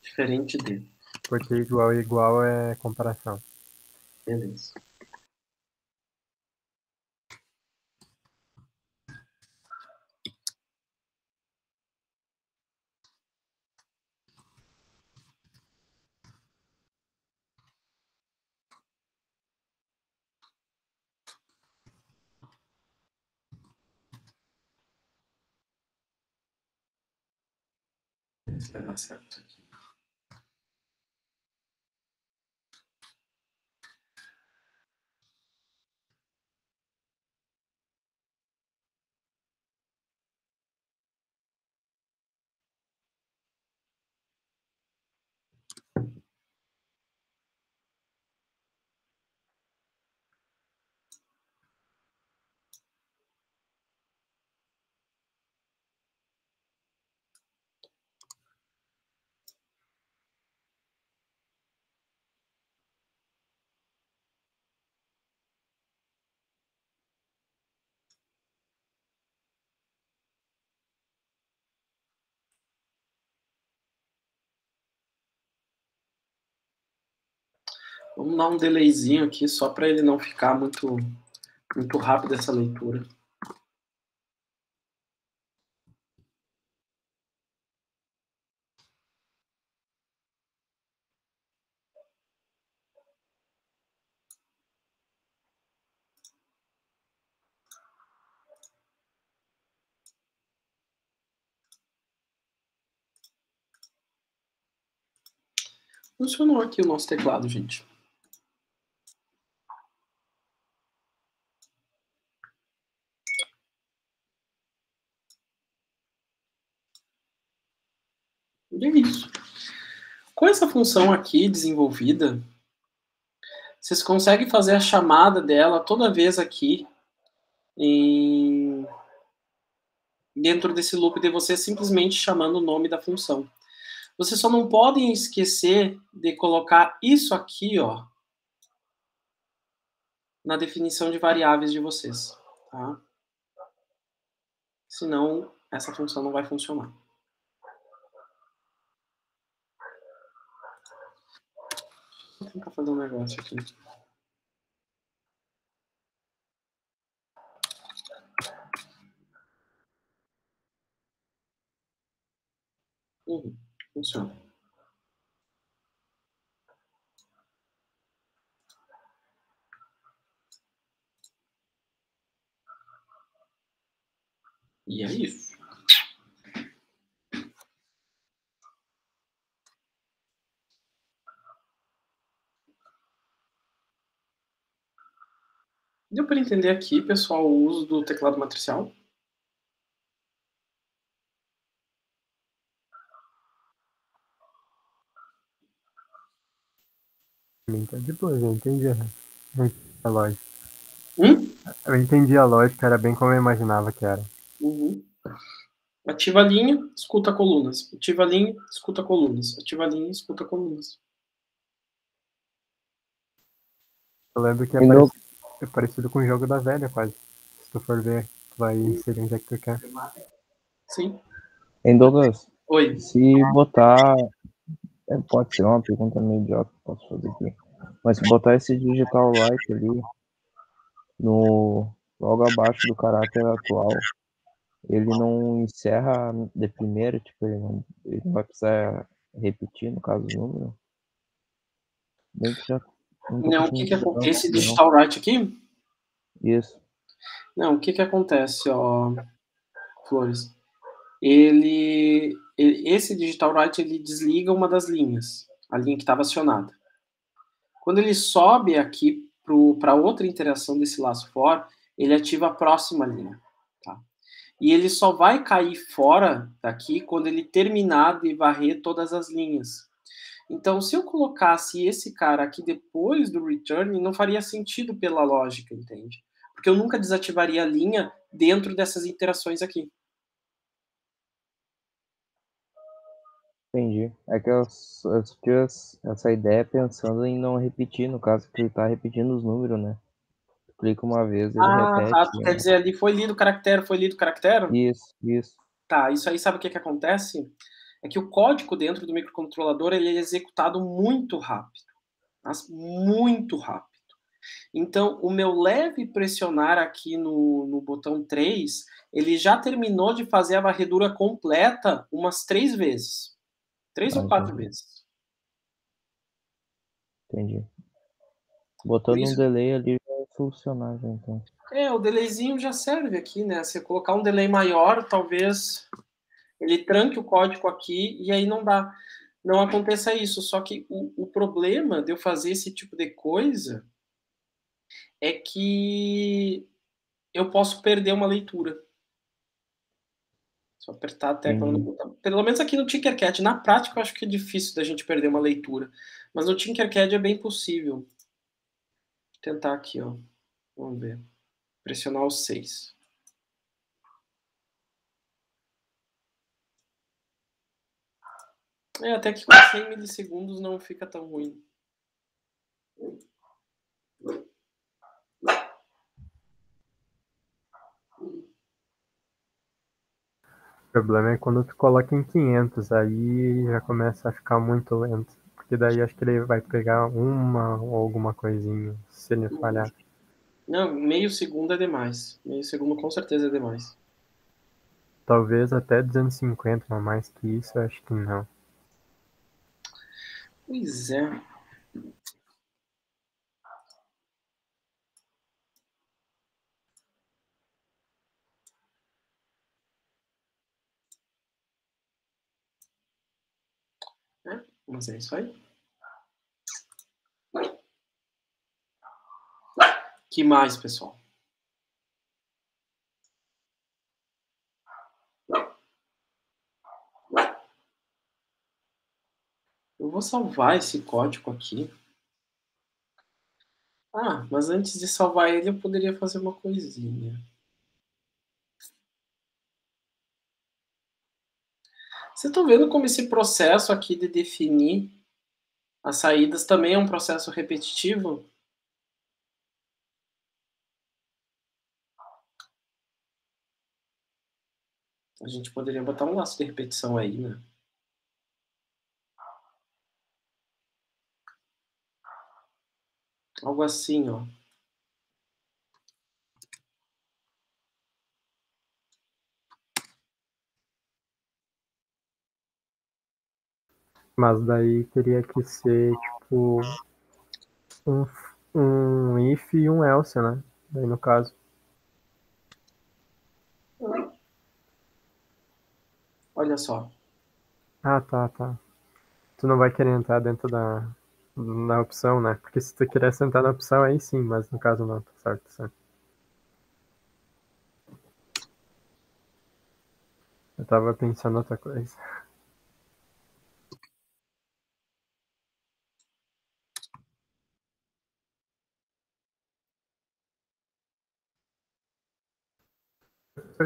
Diferente de. Porque igual e igual é comparação. Beleza. Vai dar certo aqui. Vamos dar um delayzinho aqui, só para ele não ficar muito rápido essa leitura. Funcionou aqui o nosso teclado, gente. E é isso. Com essa função aqui desenvolvida, vocês conseguem fazer a chamada dela toda vez aqui dentro desse loop de você simplesmente chamando o nome da função. Vocês só não podem esquecer de colocar isso aqui, ó, na definição de variáveis de vocês, tá? Senão, essa função não vai funcionar. Vou tentar fazer um negócio aqui. Funciona. E é isso. Deu para entender aqui, pessoal, o uso do teclado matricial? Tá de boa, eu entendi a lógica. Hum? Eu entendi a lógica, era bem como eu imaginava que era. Uhum. Ativa a linha, escuta colunas. Ativa a linha, escuta colunas. Ativa a linha, escuta colunas. Eu lembro que é parecido com o jogo da velha, quase. Se tu for ver, tu vai inserir onde é que tu quer. Sim. Hein, Douglas? Oi. Se botar. Pode ser uma pergunta meio idiota que posso fazer aqui. Mas se botar esse digital right ali, logo abaixo do caráter atual, ele não encerra de primeira, tipo, ele não vai precisar repetir, no caso, o número? Bem que já. Não, o que acontece? Esse digital right aqui? Isso. Não, o que acontece, ó, Flores? Esse digital right, ele desliga uma das linhas, a linha que estava acionada. Quando ele sobe aqui para outra interação desse laço for, ele ativa a próxima linha, tá? E ele só vai cair fora daqui quando ele terminar de varrer todas as linhas. Então, se eu colocasse esse cara aqui depois do return, não faria sentido pela lógica, entende? Porque eu nunca desativaria a linha dentro dessas interações aqui. Entendi. É que eu tive essa ideia pensando em não repetir, no caso, que ele tá repetindo os números, né? Clica uma vez, ele repete. Tá. Tu quer dizer ali, foi lido o caractere, foi lido o caractere? Isso. Tá, isso aí sabe o que acontece? É que o código dentro do microcontrolador ele é executado muito rápido. Mas muito rápido. Então, o meu leve pressionar aqui no botão 3, ele já terminou de fazer a varredura completa umas 3 vezes. 3 ou 4 vezes. Entendi. Botando um delay ali vai funcionar já, então. O delayzinho já serve aqui, né? Se colocar um delay maior, talvez ele tranque o código aqui e aí não aconteça isso. Só que o problema de eu fazer esse tipo de coisa é que eu posso perder uma leitura. Só apertar a tecla no botão. Pelo menos aqui no Tinkercad. Na prática, eu acho que é difícil da gente perder uma leitura. Mas no Tinkercad é bem possível. Vou tentar aqui, ó. Vamos ver. Pressionar o 6. Até que com 100 milissegundos não fica tão ruim. O problema é quando tu coloca em 500, aí já começa a ficar muito lento. Porque daí acho que ele vai pegar uma ou alguma coisinha, se ele falhar. Não, meio segundo é demais. Meio segundo com certeza é demais. Talvez até 250, mas mais que isso eu acho que não. Pois é. Mas é isso aí. Que mais, pessoal? Eu vou salvar esse código aqui. Ah, mas antes de salvar ele, eu poderia fazer uma coisinha. Vocês estão vendo como esse processo aqui de definir as saídas também é um processo repetitivo? A gente poderia botar um laço de repetição aí, né? Algo assim, ó. Mas daí teria que ser, tipo, um if e um else, né? Daí no caso. Olha só. Ah, tá. Tu não vai querer entrar dentro da opção, né? Porque se tu quiser sentar na opção, aí sim, mas no caso não, tá certo. Eu tava pensando outra coisa.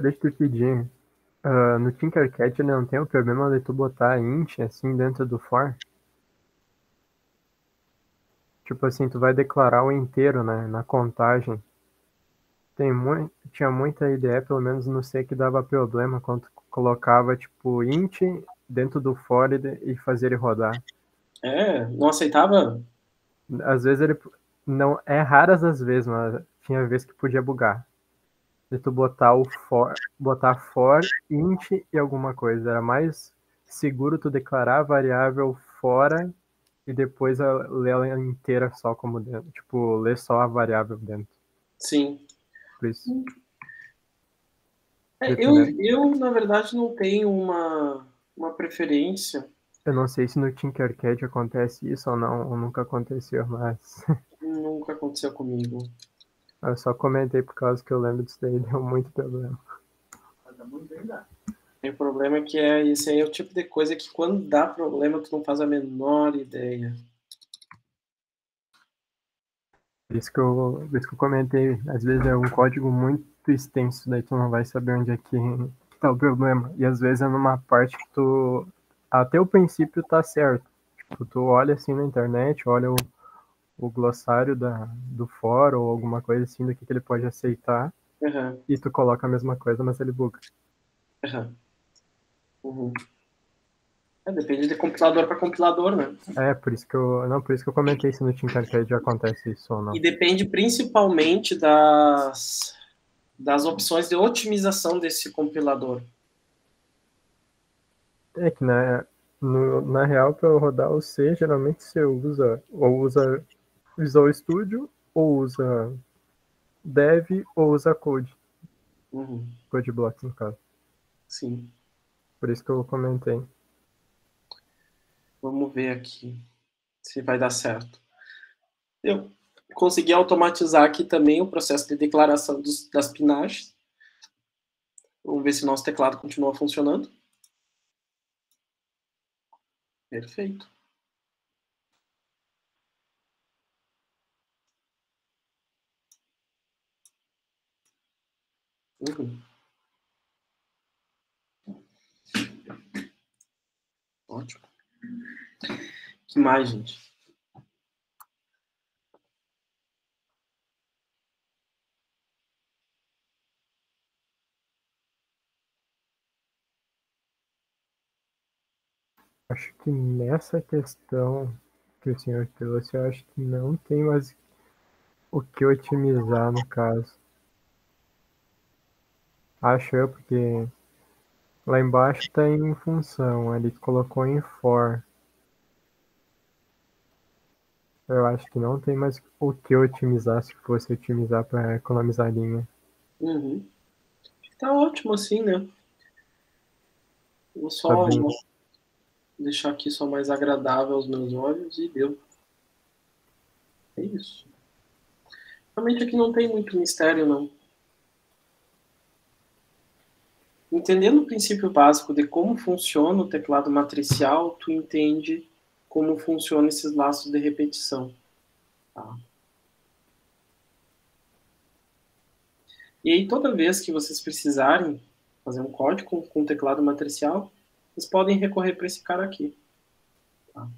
Deixa eu te pedir. No Tinkercad ele não tem o problema de tu botar int assim dentro do for? Tipo assim, tu vai declarar o inteiro, né? Na contagem. Tinha muita IDE, pelo menos no C, que dava problema quando tu colocava tipo int dentro do for e fazia ele rodar. É, não aceitava? Às vezes ele não é raras as vezes, mas tinha vezes que podia bugar. De tu botar for int e alguma coisa. Era mais seguro tu declarar a variável fora e depois ler ela inteira só como dentro. Tipo, ler só a variável dentro. Sim. Por isso. Eu, na verdade, não tenho uma preferência. Eu não sei se no Tinkercad acontece isso ou não, ou nunca aconteceu, mas Nunca aconteceu comigo. eu só comentei por causa que eu lembro disso daí, deu muito problema. O problema é que esse aí é o tipo de coisa que quando dá problema tu não faz a menor ideia. Por isso que eu comentei, às vezes é um código muito extenso, daí tu não vai saber onde é que tá o problema. E às vezes é numa parte que tu, até o princípio tá certo. Tipo, tu olha assim na internet, olha o glossário do fórum ou alguma coisa assim do que ele pode aceitar, Uhum. e tu coloca a mesma coisa, mas ele buga. Uhum. Uhum. Depende de compilador para compilador, né? Por isso que eu comentei se no Tinkercad acontece isso ou não. E depende principalmente das opções de otimização desse compilador. É que na real, para rodar o C, geralmente você usa Visual Studio, ou usa Dev, ou usa Code. Uhum. Code Blocks, no caso. Sim. Por isso que eu comentei. Vamos ver aqui se vai dar certo. Eu consegui automatizar aqui também o processo de declaração das pinagens. Vamos ver se nosso teclado continua funcionando. Perfeito. Uhum. Ótimo. Que mais, gente? Acho que nessa questão que o senhor trouxe, eu acho que não tem mais o que otimizar no caso. Acho eu, porque lá embaixo está em função, ele colocou em for. Eu acho que não tem mais o que otimizar se fosse otimizar para economizar linha. Uhum. Tá ótimo assim, né? Vou Tá só bem. deixar aqui só mais agradável aos meus olhos e deu. É isso. Realmente aqui não tem muito mistério, não. Entendendo o princípio básico de como funciona o teclado matricial, tu entende como funcionam esses laços de repetição. Tá? E aí, toda vez que vocês precisarem fazer um código com teclado matricial, vocês podem recorrer para esse cara aqui. Tá?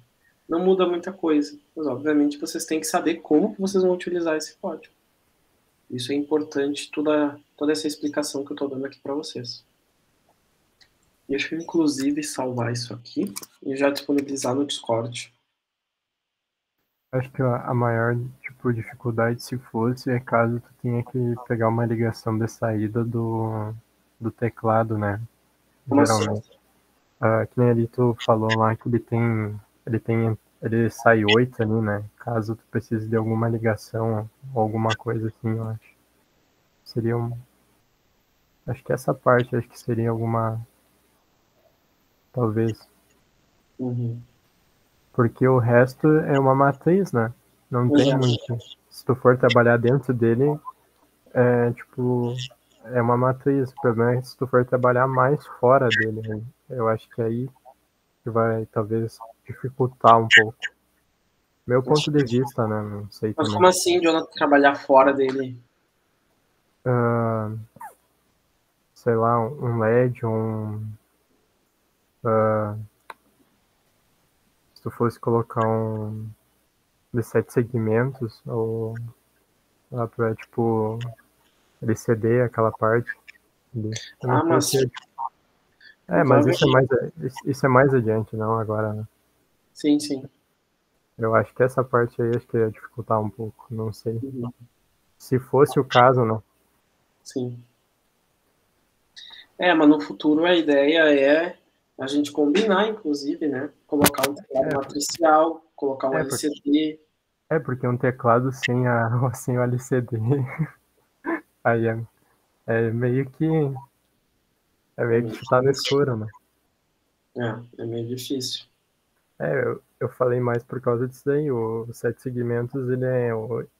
Não muda muita coisa, mas obviamente vocês têm que saber como que vocês vão utilizar esse código. Isso é importante, toda essa explicação que eu estou dando aqui para vocês. Deixa eu, inclusive, salvar isso aqui e já disponibilizar no Discord. Acho que a maior tipo, dificuldade, se fosse, é caso tu tenha que pegar uma ligação de saída do teclado, né? Como Geralmente. Que nem ali tu falou lá que ele sai 8 ali, né? Caso tu precise de alguma ligação ou alguma coisa assim, eu acho. Seria acho que essa parte, acho que seria alguma... Talvez. Uhum. Porque o resto é uma matriz, né? Não tem muito. Se tu for trabalhar dentro dele, é uma matriz. O problema é se tu for trabalhar mais fora dele. Né? Eu acho que aí que vai talvez dificultar um pouco. Meu ponto de vista, né? Não sei Mas também. como assim, Jonathan, trabalhar fora dele? Sei lá, um LED, se tu fosse colocar um de 7 segmentos, ou lá pra, tipo, LCD, aquela parte. Ali. Eu não Mas... sei. então, Mas isso é mais adiante, não agora, né? Sim, sim. Eu acho que essa parte aí acho que ia dificultar um pouco, não sei. Uhum. Se fosse o caso, não. Sim. Mas no futuro a ideia é a gente combinar, inclusive, né? Colocar um teclado matricial, colocar um LCD. Porque um teclado sem o LCD aí é meio que chutar no escuro, né? É meio difícil. Eu falei mais por causa disso daí. O 7 segmentos, ele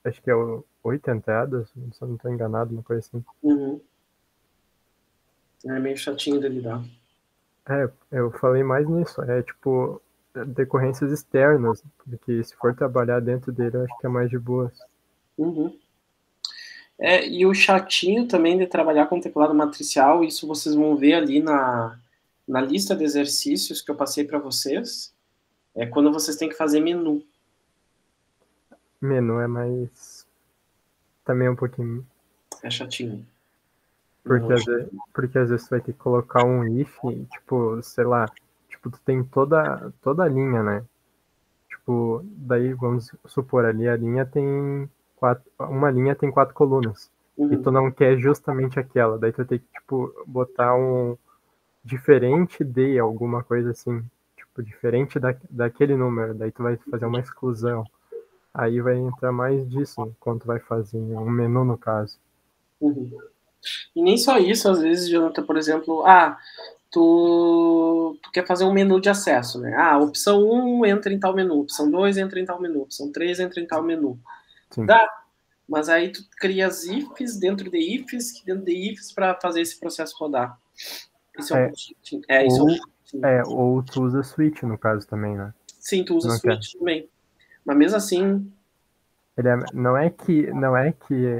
acho que é 8 entradas, se eu não estou enganado, uma coisa assim. Uhum. É meio chatinho de lidar. Eu falei mais nisso. Tipo, decorrências externas, porque se for trabalhar dentro dele, eu acho que é mais de boas. Uhum. E o chatinho também de trabalhar com teclado matricial, isso vocês vão ver ali na lista de exercícios que eu passei para vocês, é quando vocês têm que fazer menu. Menu é mais... Também um pouquinho... É chatinho. Porque às vezes tu vai ter que colocar um if, tipo, sei lá, tipo, tu tem toda a linha, né? Tipo, daí vamos supor ali, a linha tem uma linha tem 4 colunas. Uhum. E tu não quer justamente aquela. Daí tu vai ter que, tipo, botar um diferente de alguma coisa assim. Tipo, diferente daquele número. Daí tu vai fazer uma exclusão. Aí vai entrar mais disso quando tu vai fazer um menu, no caso. Uhum. E nem só isso, às vezes, Jonathan, por exemplo, tu quer fazer um menu de acesso, né? Opção 1 entra em tal menu, opção 2 entra em tal menu, opção 3 entra em tal menu. Sim. Dá, mas aí tu cria as ifs dentro de ifs para fazer esse processo rodar. Isso é um ou tu usa switch no caso também, né? Sim, tu usa switch também. Mas mesmo assim... Não é que,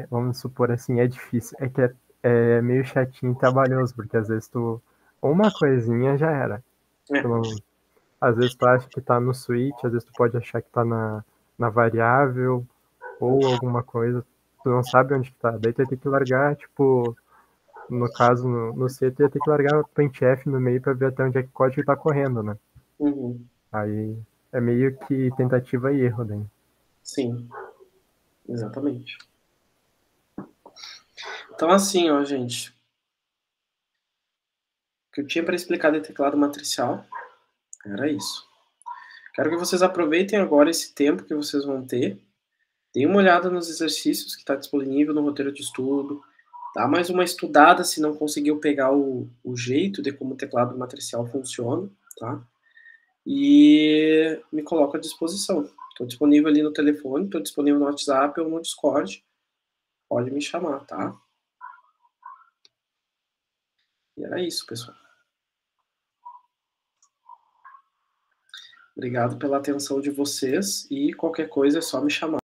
vamos supor assim, é difícil. É que é meio chatinho e trabalhoso, porque às vezes uma coisinha já era. Às vezes tu acha que tá no switch, às vezes tu pode achar que tá na variável, ou alguma coisa, tu não sabe onde que tá. Daí tu vai ter que largar, tipo, no caso, no C, tu vai ter que largar o printf no meio pra ver até onde é que o código tá correndo, né? Uhum. Aí é meio que tentativa e erro, daí. Sim, exatamente. Então assim, ó, gente, o que eu tinha para explicar de teclado matricial era isso. Quero que vocês aproveitem agora esse tempo que vocês vão ter, deem uma olhada nos exercícios que está disponível no roteiro de estudo, dá mais uma estudada se não conseguiu pegar o jeito de como o teclado matricial funciona, tá? E me coloco à disposição. Estou disponível ali no telefone, estou disponível no WhatsApp ou no Discord. pode me chamar, tá? E era isso, pessoal. Obrigado pela atenção de vocês e qualquer coisa é só me chamar.